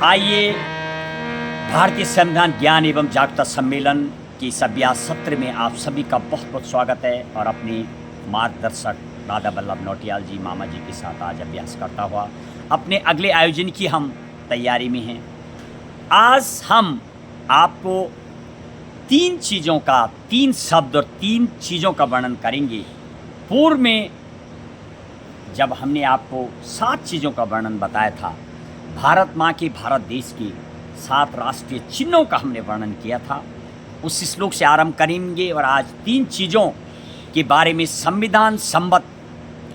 आइए भारतीय संविधान ज्ञान एवं जागरूकता सम्मेलन के इस अभ्यास सत्र में आप सभी का बहुत बहुत स्वागत है और अपने मार्गदर्शक दादा वल्लभ नौटियाल जी मामा जी के साथ आज अभ्यास करता हुआ अपने अगले आयोजन की हम तैयारी में हैं। आज हम आपको तीन चीज़ों का, तीन शब्द और तीन चीज़ों का वर्णन करेंगे। पूर्व में जब हमने आपको 7 चीज़ों का वर्णन बताया था, भारत माँ के, भारत देश के 7 राष्ट्रीय चिन्हों का हमने वर्णन किया था, उस श्लोक से आरंभ करेंगे और आज 3 चीज़ों के बारे में संविधान संबद्ध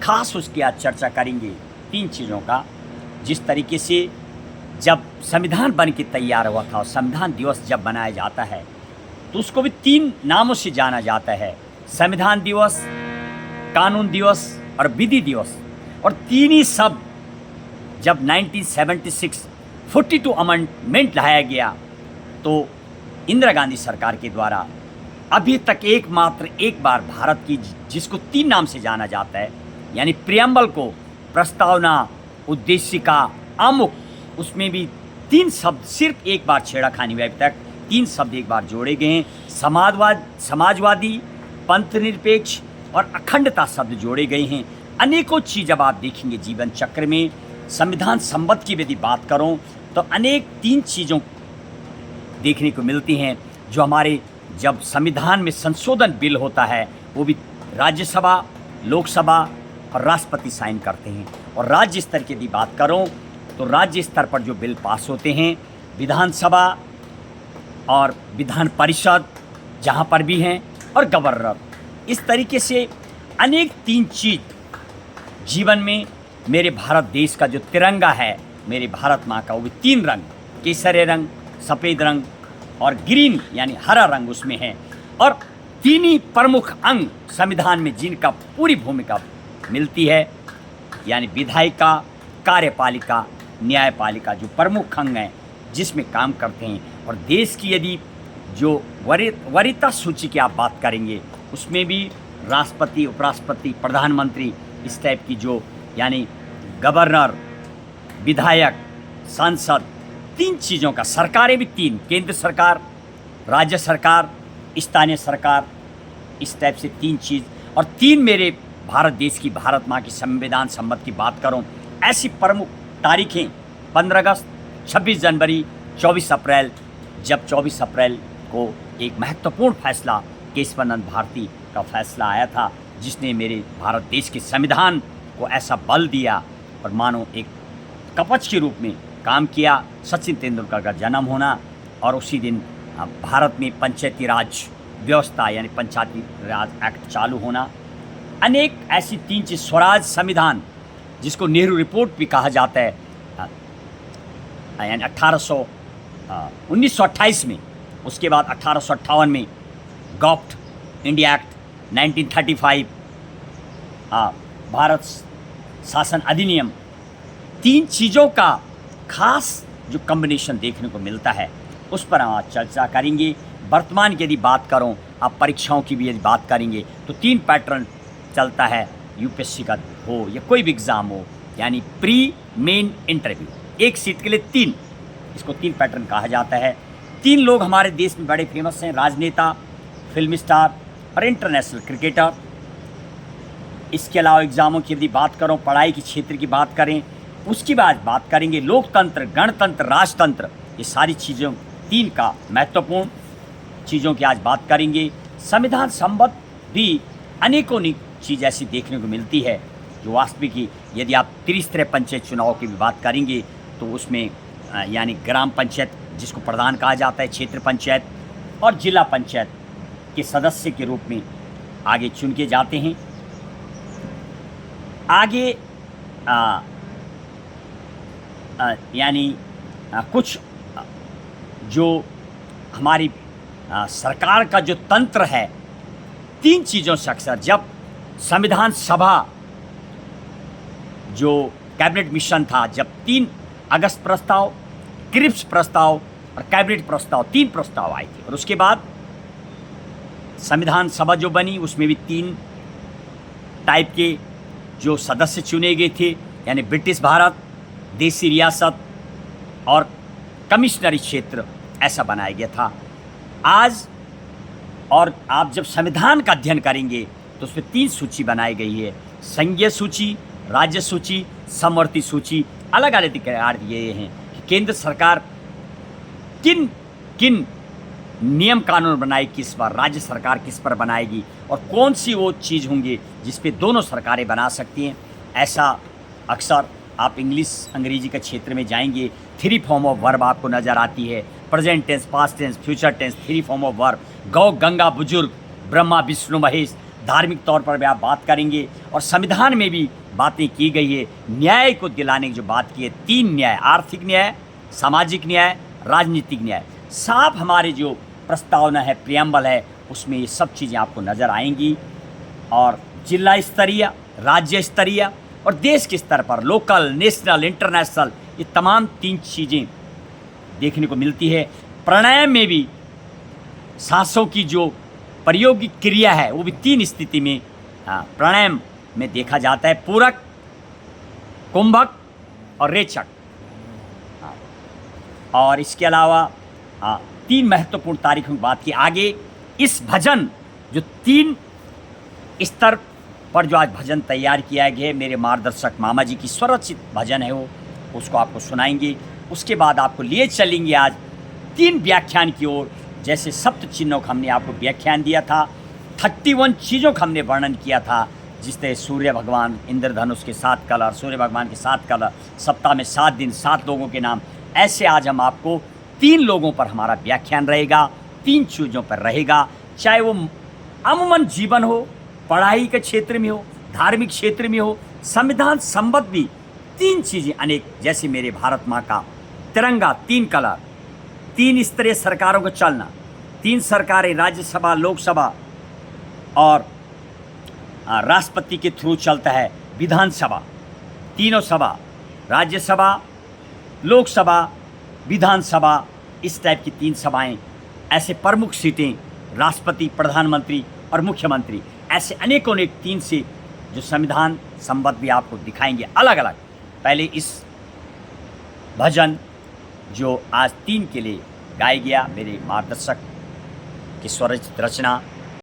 खास उसकी आज चर्चा करेंगे। 3 चीज़ों का, जिस तरीके से जब संविधान बन के तैयार हुआ था और संविधान दिवस जब बनाया जाता है तो उसको भी 3 नामों से जाना जाता है, संविधान दिवस, कानून दिवस और विधि दिवस। और 3 ही शब्द जब 1976 42 अमेंडमेंट लाया गया तो इंदिरा गांधी सरकार के द्वारा अभी तक एकमात्र एक बार भारत की, जिसको 3 नाम से जाना जाता है, यानी प्रियम्बल को, प्रस्तावना, उद्देशिका, आमुख, उसमें भी 3 शब्द सिर्फ एक बार छेड़खानी हुई। अभी तक 3 शब्द एक बार जोड़े गए हैं, समाजवादी, पंथनिरपेक्ष और अखंडता शब्द जोड़े गए हैं। अनेकों चीज़ अब आप देखेंगे जीवन चक्र में। संविधान संबद्ध की यदि बात करूं तो अनेक 3 चीज़ों देखने को मिलती हैं जो हमारे जब संविधान में संशोधन बिल होता है वो भी राज्यसभा, लोकसभा और राष्ट्रपति साइन करते हैं। और राज्य स्तर की यदि बात करूं तो राज्य स्तर पर जो बिल पास होते हैं, विधानसभा और विधान परिषद जहां पर भी हैं, और गवर्नर। इस तरीके से अनेक 3 चीज़ जीवन में मेरे भारत देश का जो तिरंगा है, मेरे भारत माँ का, वो भी 3 रंग, केसरी रंग, सफ़ेद रंग और ग्रीन यानी हरा रंग उसमें है। और 3 ही प्रमुख अंग संविधान में जिनका पूरी भूमिका मिलती है, यानी विधायिका, कार्यपालिका, न्यायपालिका, जो प्रमुख अंग हैं जिसमें काम करते हैं। और देश की यदि जो वरीयता सूची की आप बात करेंगे उसमें भी राष्ट्रपति, उपराष्ट्रपति, प्रधानमंत्री, इस टाइप की जो, यानी गवर्नर, विधायक, सांसद, 3 चीज़ों का, सरकारें भी 3, केंद्र सरकार, राज्य सरकार, स्थानीय सरकार, इस टाइप से 3 चीज़। और 3 मेरे भारत देश की, भारत माँ की संविधान संबद्ध की बात करूँ, ऐसी प्रमुख तारीखें 15 अगस्त, 26 जनवरी, 24 अप्रैल। जब 24 अप्रैल को एक महत्वपूर्ण फैसला केशवानंद भारती का फैसला आया था जिसने मेरे भारत देश के संविधान को ऐसा बल दिया और मानो एक कवच के रूप में काम किया। सचिन तेंदुलकर का जन्म होना और उसी दिन भारत में पंचायती राज व्यवस्था यानी पंचायती राज एक्ट चालू होना। अनेक ऐसी 3 चीज़, स्वराज संविधान जिसको नेहरू रिपोर्ट भी कहा जाता है, यानी 1928 में, उसके बाद 1858 में गॉप्ट इंडिया एक्ट, 1935 भारत शासन अधिनियम। 3 चीज़ों का खास जो कॉम्बिनेशन देखने को मिलता है उस पर हम आज चर्चा करेंगे। वर्तमान की यदि बात करूं, आप परीक्षाओं की भी यदि बात करेंगे तो 3 पैटर्न चलता है, यूपीएससी का हो या कोई भी एग्ज़ाम हो, यानी प्री, मेन, इंटरव्यू, एक सीट के लिए 3, इसको 3 पैटर्न कहा जाता है। 3 लोग हमारे देश में बड़े फेमस हैं, राजनेता, फिल्म स्टार और इंटरनेशनल क्रिकेटर। इसके अलावा एग्ज़ामों की यदि बात करूं, पढ़ाई के क्षेत्र की बात करें, उसकी बात करेंगे लोकतंत्र, गणतंत्र, राजतंत्र, ये सारी चीज़ों 3 का महत्वपूर्ण चीज़ों की आज बात करेंगे। संविधान संबद्ध भी अनेकों चीज़ ऐसी देखने को मिलती है जो वास्तविक ही, यदि आप त्रिस्तरीय पंचायत चुनाव की भी बात करेंगे तो उसमें यानी ग्राम पंचायत जिसको प्रधान कहा जाता है, क्षेत्र पंचायत और जिला पंचायत के सदस्य के रूप में आगे चुन के जाते हैं। आगे यानी कुछ जो हमारी सरकार का जो तंत्र है, 3 चीज़ों से अक्सर जब संविधान सभा जो कैबिनेट मिशन था, जब 3 अगस्त प्रस्ताव, क्रिप्स प्रस्ताव और कैबिनेट प्रस्ताव, 3 प्रस्ताव आए थे। और उसके बाद संविधान सभा जो बनी उसमें भी 3 टाइप के जो सदस्य चुने गए थे, यानी ब्रिटिश भारत, देसी रियासत और कमिश्नरी क्षेत्र ऐसा बनाया गया था। आज और आप जब संविधान का अध्ययन करेंगे तो उसमें 3 सूची बनाई गई है, संघीय सूची, राज्य सूची, समवर्ती सूची। अलग अलग अधिकार दिए हैं कि केंद्र सरकार किन किन नियम कानून बनाए किस पर, राज्य सरकार किस पर बनाएगी और कौन सी वो चीज़ होंगी जिस पे दोनों सरकारें बना सकती हैं। ऐसा अक्सर आप अंग्रेजी के क्षेत्र में जाएंगे, 3 फॉर्म ऑफ वर्ब आपको नज़र आती है, present tense, past tense, future tense, 3 form of verb. गौ, गंगा, बुजुर्ग, ब्रह्मा, विष्णु, महेश। धार्मिक तौर पर भी आप बात करेंगे और संविधान में भी बातें की गई है। न्याय को दिलाने की जो बात की है, 3 न्याय, आर्थिक न्याय, सामाजिक न्याय, राजनीतिक न्याय। साफ हमारे जो प्रस्तावना है, प्रियम्बल है, उसमें ये सब चीज़ें आपको नज़र आएंगी। और जिला स्तरीय, राज्य स्तरीय और देश के स्तर पर लोकल, नेशनल, इंटरनेशनल, ये तमाम 3 चीज़ें देखने को मिलती है। प्रणय में भी सांसों की जो प्रायोगिक क्रिया है वो भी 3 स्थिति में प्रणय में देखा जाता है, पूरक, कुंभक और रेचक। और इसके अलावा 3 महत्वपूर्ण तारीखों की बात की आगे। इस भजन जो 3 स्तर पर जो आज भजन तैयार किया गया है, मेरे मार्गदर्शक मामा जी की स्वरचित भजन है वो, उसको आपको सुनाएंगे। उसके बाद आपको लिए चलेंगे आज 3 व्याख्यान की ओर। जैसे सप्त चिन्हों का हमने आपको व्याख्यान दिया था, 31 चीज़ों का हमने वर्णन किया था, जिस तरह सूर्य भगवान, इंद्रधनुष के 7 कलर, सूर्य भगवान के 7 कलर, सप्ताह में 7 दिन, 7 लोगों के नाम। ऐसे आज हम आपको 3 लोगों पर हमारा व्याख्यान रहेगा, 3 चीज़ों पर रहेगा, चाहे वो अमूमन जीवन हो, पढ़ाई के क्षेत्र में हो, धार्मिक क्षेत्र में हो, संविधान संबद्ध भी 3 चीज़ें अनेक। जैसे मेरे भारत माँ का तिरंगा, 3 कलर, 3 स्तरीय सरकारों को चलना, 3 सरकारें, राज्यसभा, लोकसभा और राष्ट्रपति के थ्रू चलता है विधानसभा। तीनों सभा, राज्यसभा, लोकसभा, विधानसभा, इस टाइप की 3 सभाएं। ऐसे प्रमुख सीटें, राष्ट्रपति, प्रधानमंत्री और मुख्यमंत्री, ऐसे अनेकों अनेक 3 से जो संविधान संबद्ध भी आपको दिखाएंगे अलग अलग। पहले इस भजन जो आज 3 के लिए गाया गया, मेरे मार्गदर्शक की स्वरचित रचना